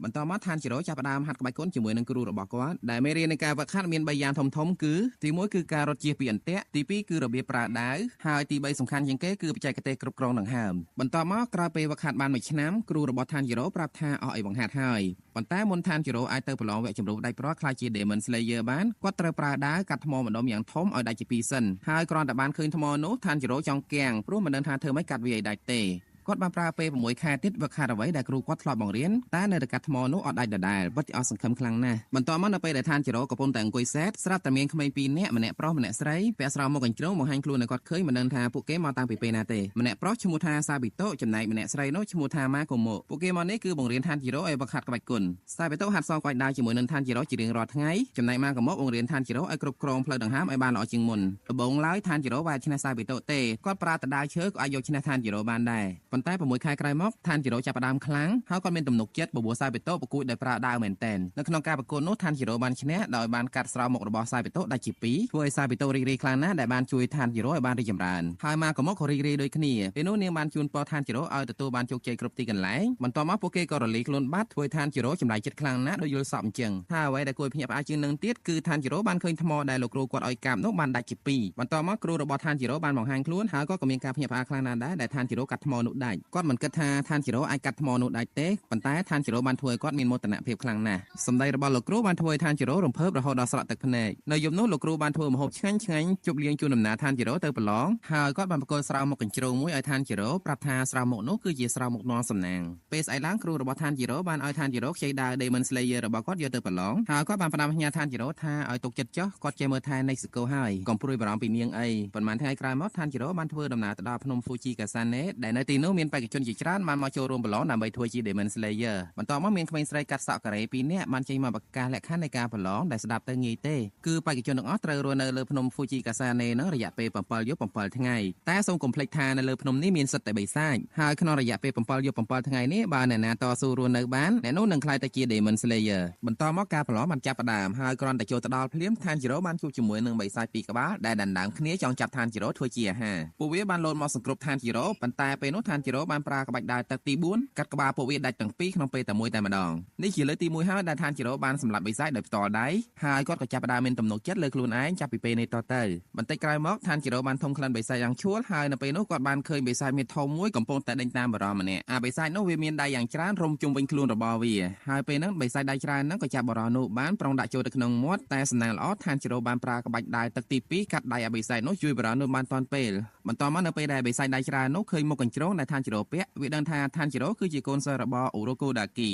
បន្តមកឋានជីរ៉ូចាប់ផ្ដើមហាត់ក្បាច់គុនជាមួយនឹងគ្រូរបស់គាត់ដែលមេរៀននៃការវឹកហាត់មាន3យ៉ាងធំៗគឺទី1គឺការរត់ជៀសពីអន្ទាក់ទី2គឺរបៀបប្រើដាវហើយទី3សំខាន់ជាងគេគឺបច្ចេកទេសគ្រប់គ្រងដង្ហើមបន្តមកក្រោយពេលវឹកហាត់បាន1ឆ្នាំគ្រូរបស់ឋានជីរ៉ូប្រាប់ថាអស់អីបង្ហាត់ហើយប៉ុន្តែមុនឋានជីរ៉ូអាចទៅប្រឡងវគ្គជម្រុះដៃប្រត់ខ្លាចជា Demon Slayer បានគាត់ត្រូវប្រើដាវកាត់ថ្មម្ដុំយ៉ាងធំឲ្យដាច់ជាពីរសិនហើយគ្រាន់តែបានឃើញថ្មនោះឋានជីរ៉ូចង់គាំងព្រោះមិនដឹងថាធ្វើម៉េចកាត់វាឲ្យដាច់ទេគាត់បានប្រើពេល6ខែទៀតវឹកហាត់អ្វីដែលគ្រូគាត់ធ្លាប់បង្រៀនតែនៅតែកាត់ថ្មនោះអត់ដាច់ដដែលពិតជាអស់សង្ឃឹមខ្លាំងណាស់បន្តមកនៅពេលដែលឋានជីរ៉ូកំពុងតែអង្គុយសេតស្រាប់តែមានក្មេង2នាក់ម្នាក់ប្រុសម្នាក់ស្រីពាក់ស្រោមមុខកញ្ជ្រោងបង្ហាញខ្លួនឲ្យគាត់ឃើញមិនដឹងថាពួកគេមកតាំងពីពេលណាទេម្នាក់ប្រុសឈ្មោះថាសាប៊ីតូចំណែកម្នាក់ស្រីនោះឈ្មោះថាម៉ាកូម៉ូពួកគេមកនេះគឺបង្រៀនឋានជីរ៉ូឲ្យវឹកហាត់ក្បាច់គុនសាប៊ីតូហាត់សងក្បាច់ដាវជាមួយនឹងឋានជីរ៉ូជារៀងរាល់ថ្ងៃចំណែកម៉ាកូម៉ូបង្រៀនឋានជីរ៉ូឲ្យគ្រប់គ្រងផ្លូវដង្ហើមឲ្យបានល្អជាងមុនដំបូងឡើយឋានជីរ៉ូបានឈ្នះសាប៊ីតូទេគាត់ប្រើតដាវឈើក៏អាចយកឈ្នះឋានជីរ៉ូបានដែរប៉ុន្តែ6ខែក្រោយមកឋានជីរ៉ូចាប់ផ្ដើមខ្លាំងហើយគាត់មានទំនុកចិត្តបបួលសាប៊ីតូប្រកួតដោយប្រើដាវមែនតែននៅក្នុងការប្រកួតនោះឋានជីរ៉ូបានឈ្នះដោយបានកាត់ស្រោមមុខរបស់សាប៊ីតូដាច់ជាពីរធ្វើឲ្យសាប៊ីតូរីករាយខ្លាំងណាស់ដែលបានជួយឋានជីរ៉ូឲ្យបានរីកចម្រើនហើយម៉ាកូម៉ូក៏រីករាយដូចគ្នាពេលនោះនាងបានជូនពរឋានជីរ៉ូឲ្យទទួលបានជោគជ័យគ្រប់ទីកន្លែងបន្ទាប់មកពួកគេក៏រលាយខ្លួនបាត់ធ្វើឲ្យឋានជីរ៉ូចម្លែកចិត្តខ្លាំងណាស់ដោយយល់សប្តិអញ្ចឹងហើយអ្វីដែលគួរភ្ញាក់ផ្អើលជាងនឹងទៀតគឺឋានជីរ៉ូបានឃើញថ្មដែលលោកគ្រូគាត់ឲ្យកាប់នោះបានដាច់ជាពីរបន្ទាប់មកគ្រូរបស់ឋានជីរ៉ូបានបង្ហាញខ្លួនហើយក៏មានការភ្ញាក់ផ្អើលខ្លាំងណាស់ដែរដែលឋានជីរ៉ូកាត់ថ្មនោះដាច់គាត់មិនគិតថាឋានជីរ៉ូអាចកាត់ថ្មនោះដាច់ទេប៉ុន្តែឋានជីរ៉ូបានធ្វើឲ្យគាត់មានមោទនភាពខ្លាំងណាស់សម្ដីរបស់លោកគ្រូបានធ្វើឲ្យឋានជីរ៉ូរំភើបរហូតដល់ស្រក់ទឹកភ្នែកនៅយប់នោះលោកគ្រូបានធ្វើម្ហូបឆ្ងាញ់ជប់លៀងជូនដំណើរឋានជីរ៉ូទៅប្រឡងហើយគាត់បានប្រគល់ស្រោមមុខកញ្ជ្រោងមួយឲ្យឋានជីរ៉ូប្រាប់ថាស្រោមមុខនោះគឺជាស្រោមមុខនាំសំណាងពេលស្អែកឡើងគ្រូរបស់ឋានជីរ៉ូបានឲ្យឋានជីរ៉ូខ្ចីដាវ Demon Slayer របស់គាត់យកទៅប្រឡងហើយគាត់បានផ្ដាំផ្ញើឋានជីរ៉ូថាឲ្យទុកចិត្តចុះគាត់ចេះមើលថែនៃសកលហើយកុំព្រួយបារម្ភពីនាងអីប៉ុន្មានថ្ងៃក្រោយមកឋានជីរ៉ូបានធ្វើដំណើរទៅដល់ភ្នំ Fuji Kasane ដែលនៅទីនោះមានបេក្ខជនជាច្រើនបានមកចូលរួមប្រឡងដើម្បីធ្វើជា Demon Slayer បន្ទាប់មកមានក្មេងស្រីកាត់សក់ការ៉េ2នាក់បានចេញមកប្រកាសលក្ខខណ្ឌនៃការប្រឡងដែលស្ដាប់ទៅងាយទេគឺបេក្ខជនទាំងអស់ត្រូវរស់នៅលើភ្នំ Fuji Kasane នឹងរយៈពេល7យប់7ថ្ងៃតែសូមកុំភ្លេចថានៅលើភ្នំនេះមានសិទ្ធិតែបិសាចហើយក្នុងរយៈពេល7យប់7ថ្ងៃនេះបើអ្នកណាតស៊ូរស់នៅបានអ្នកនោះនឹងក្លាយទៅជា Demon Slayer បន្តមកការប្រឡងបានចាប់ផ្ដើមហើយគ្រាន់តែចូលទៅដល់ភ្លាមឋានជីរ៉ូបានជួបជាមួយនឹងបិសាចពីរក្បាលដែលដណ្ដើមគ្នាចង់ចាប់ឋានជីរ៉ូធ្វើជាអាហារពួកវាបានលោតមកសង្គ្រប់ឋានជីរ៉ូប៉ុន្តែពេលនោះឋានជីរ៉ូបានប្រើក្បាច់ដាវទឹកទី4កាត់ក្បាលពួកវាដាច់ទាំងពីរក្នុងពេលតែមួយតែម្ដងនេះជាលើកទី1ហើយដែលឋានជីរ៉ូបានសម្លាប់បិសាចដោយផ្ទាល់ដៃហើយគាត់ក៏ចាប់ផ្ដើមមានទំនុកចិត្តលើខ្លួនឯងចាប់ពីពេលនេះតទៅបន្តិចក្រោយមកឋានជីរ៉ូបានធំក្លិនបិសាចយ៉ាងឆួលហើយនៅពេលនោះគាត់បានឃើញបិសាចមានធំមួយកំពុងតែដេញតាមបារម្ភម្នាក់អាបិសាចនោះវាមានដៃយ៉ាងច្រើនរុំជុំវិញខ្លួនរបស់វាហើយពេលហ្នឹងបិសាចដៃច្រើនហ្នឹងក៏ចាប់បារម្ភនោះបានប្រុងដាក់ចូលទៅក្នុងមាត់តែសំណាងល្អឋានជីរ៉ូបានប្រើក្បាច់ដាវទឹកទី2កាត់ដៃអាបិសាចនោះជួយបារម្ភនោះបានទាន់ពេលបន្តមកនៅពេលដែលបិសាចដៃច្រើននោះឃើញមុខកញ្ជ្រោងដែលឋានជីរ៉ូពាក់វាដឹងថាឋានជីរ៉ូគឺជាកូនសិស្សរបស់អូរ៉ូកូដាគី